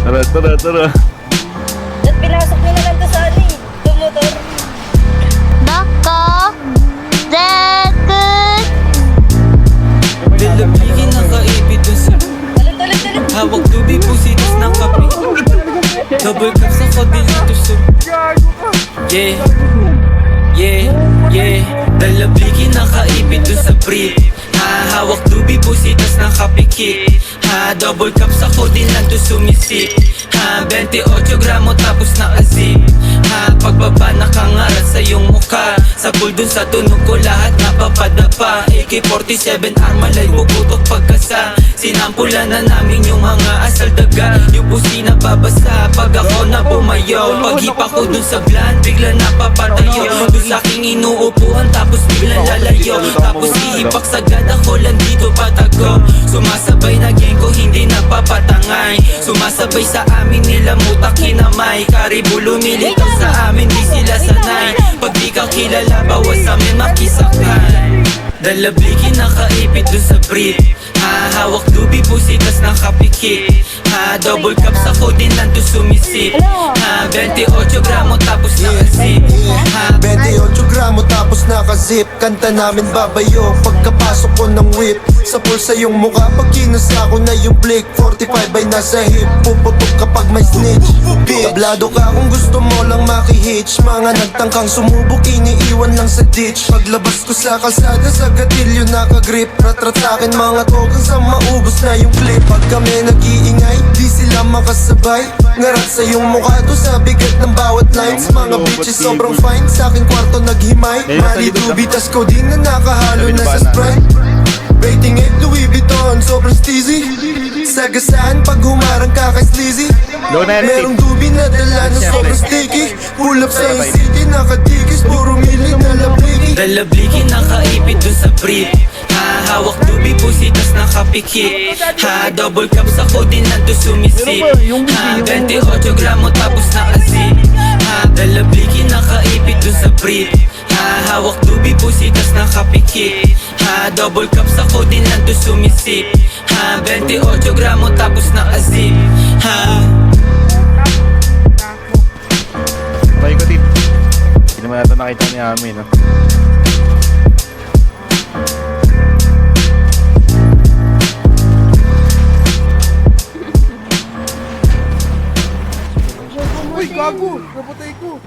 Tara, tara, tara. At pinasok nyo na lang to sa ano eh. Sa motor. Baka Dekut. Lalabigin nakaipit dun sa Talit. hawak tubig pusitas ng kape. Double cup sa kodil ito sa Yeah, yeah, yeah. Lalabigin nakaipit dun sa brief. Hawak tubig pusitas ng kape kit. Double cup sa kodil na to sumisip. 28 gramo tapos naka-zip. Pagbaba nakangarat sa iyong mukha. Sa pool dun sa tunog ko lahat napapadapa. AK-47 armalay bubutok pagkasa. Sinampulan na namin yung mga asal daga. Yung pusi na babasa pag ako na bumayaw. Paghipa ko dun sa bland bigla napapatayo. Dun sa aking inuupuan tapos bigla lalayo. Tapos ihipak sagad ako lang dito patago. Sumasabay na gang ko hindi napapatangay. Sumasabay sa amin nila mutak kinamay. Karibu lumilitaw sa amin di sila sanay. Pag di ka kilala bawas amin makisakay. Dalablikin nakaipit dun sa brief. Hawak tubig pusitas ng kapikit. Double cup sa kodin nanto sumisip. 28 gramo tapos nakasip. 28 gramo tapos nakazip. Kanta namin babayo pagkapasok ko ng whip. Sa pulsa yung mukha pag kinusa ko na yung blick. 45 ay nasa hip. Puputok kapag may snitch. Tablado ka kung gusto mo lang makihitch. Mga nagtangkang sumubok iniiwan lang sa ditch. Paglabas ko sa kalsada sa gatilyo nakagrip. Ratratakin mga togang sa maubos na yung clip. Pag kami nag-iingay di sila makasabay. Ngarat sa yung mukha to sa bigat ng bawat lines. Mga bitches sobrang fine sa akin kwarto naghimay. Mali dubitas ko din na nakahalo na sa Sprite. Rating 8 Louis Vuitton sobrang steezy. Sagasaan pag humarang ka kay sleazy. Merong dubi na dala na sobrang sticky. Pull up sa yung city nakatikis. Puro milig na labliki. Dalablikin nakaipit dun sa brief. Hawak tubig pusitas ng kapikit. Double cup sa kodin nanto sumisip. 28 gramo tapos nakasip. Dalablikin nakaipit dun sa brief. Hawak tubig pusitas ng kapikit. Double cup sa kodin nanto sumisip. 28 gramo tapos nakasip. Try ko din. Hindi naman natin nakita ni Ami, no? Uy, gago! Napatay ko!